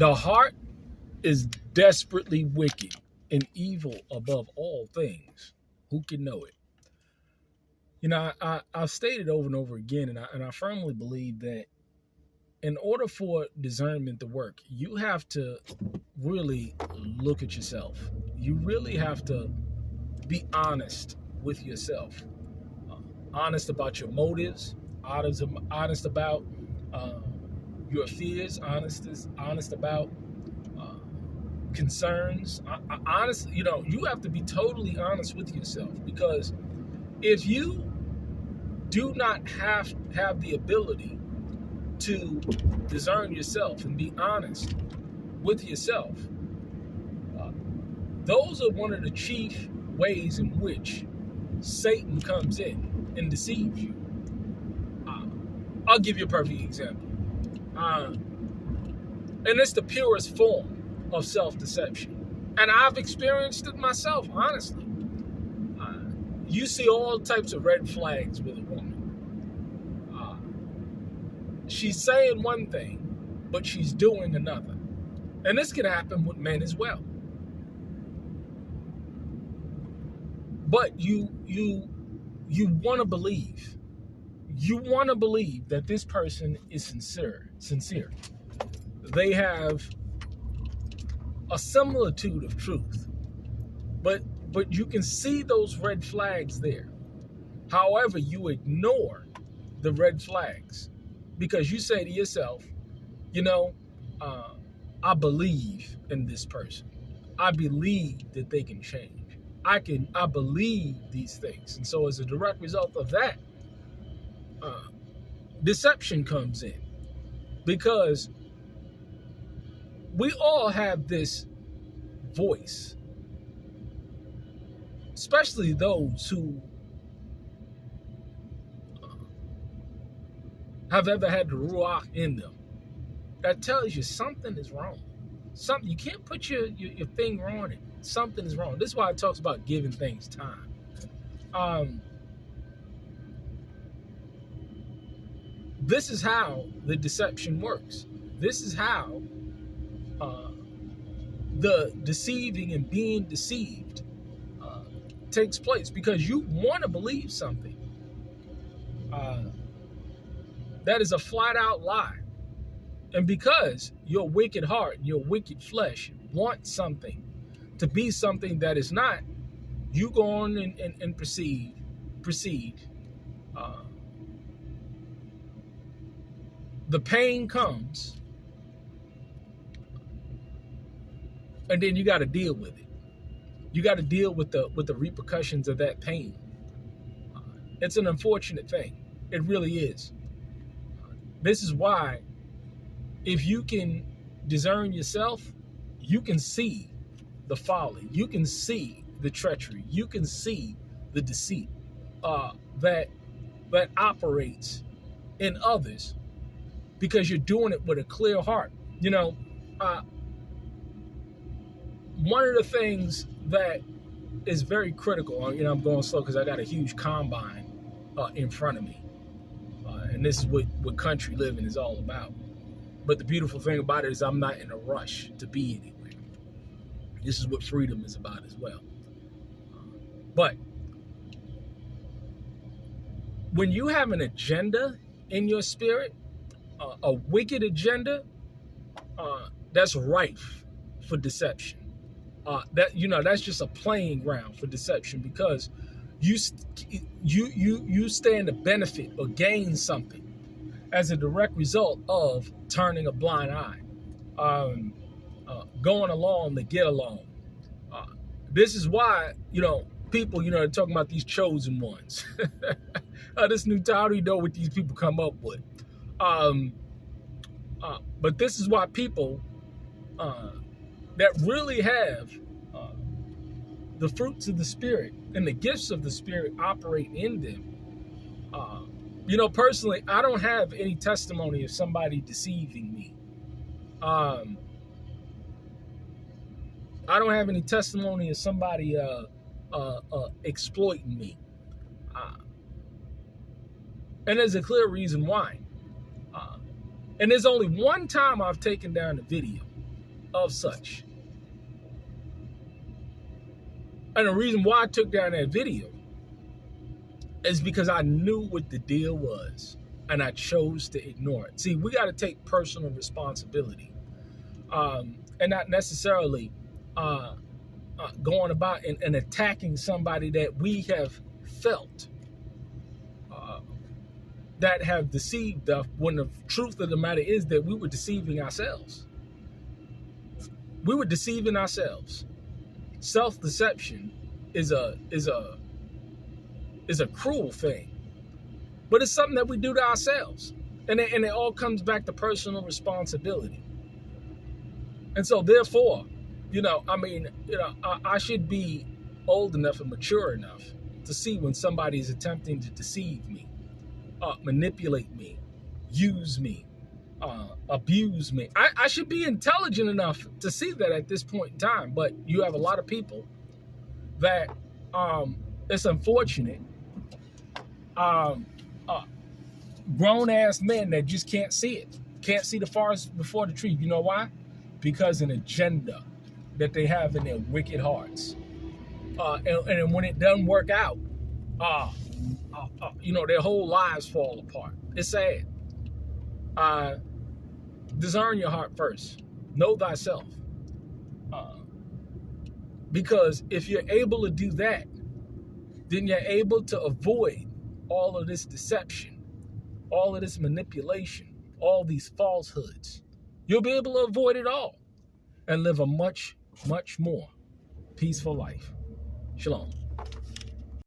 The heart is desperately wicked and evil above all things. Who can know it? I've stated over and over again, and I firmly believe that in order for discernment to work, you have to really look at yourself. You really have to be honest with yourself. Honest about your motives, honest about your fears, honest about concerns. Honest, you have to be totally honest with yourself, because if you do not have the ability to discern yourself and be honest with yourself, those are one of the chief ways in which Satan comes in and deceives you. I'll give you a perfect example. And it's the purest form of self-deception. And I've experienced it myself, honestly. You see all types of red flags with a woman. She's saying one thing, but she's doing another. And this can happen with men as well. But you want to believe. You want to believe that this person is sincere. They have a similitude of truth. But you can see those red flags there. However, you ignore the red flags because you say to yourself, I believe in this person. I believe that they can change. I believe these things. And so as a direct result of that, deception comes in, because we all have this voice, especially those who have ever had the ruach in them, that tells you something is wrong. Something, you can't put your finger on it. Something is wrong. This is why it talks about giving things time. This is how the deception works. This is how the deceiving and being deceived takes place, because you want to believe something that is a flat out lie. And because your wicked heart, your wicked flesh wants something to be something that is not, you go on and proceed. The pain comes, and then you got to deal with it. You got to deal with the repercussions of that pain. It's an unfortunate thing. It really is. This is why, if you can discern yourself, you can see the folly. You can see the treachery. You can see the deceit that operates in others, because you're doing it with a clear heart. One of the things that is very critical, I'm going slow because I got a huge combine in front of me. And this is what country living is all about. But the beautiful thing about it is I'm not in a rush to be anywhere. This is what freedom is about as well. But when you have an agenda in your spirit, a wicked agenda, that's rife for deception. That's just a playing ground for deception, because you stand to benefit or gain something as a direct result of turning a blind eye, going along to get along. This is why, people, they're talking about these chosen ones. This new title, what these people come up with. But this is why people that really have the fruits of the Spirit and the gifts of the Spirit operate in them. Personally, I don't have any testimony of somebody deceiving me. I don't have any testimony of somebody exploiting me. And there's a clear reason why. And there's only one time I've taken down the video. of such. And the reason why I took down that video is because I knew what the deal was, and I chose to ignore it. See, we got to take personal responsibility, and not necessarily going about and attacking somebody that we have felt that have deceived us, when the truth of the matter is that we were deceiving ourselves. We were deceiving ourselves. Self-deception is a cruel thing, but it's something that we do to ourselves, and it all comes back to personal responsibility. And so, therefore, I should be old enough and mature enough to see when somebody is attempting to deceive me, manipulate me, use me, abuse me. I should be intelligent enough to see that at this point in time. But you have a lot of people that it's unfortunate, grown-ass men that just can't see it, can't see the forest before the tree. You know why? Because an agenda that they have in their wicked hearts. And when it doesn't work out, their whole lives fall apart. It's sad. Discern your heart first. Know thyself. Because if you're able to do that, then you're able to avoid all of this deception, all of this manipulation, all these falsehoods. You'll be able to avoid it all and live a much, much more peaceful life. Shalom.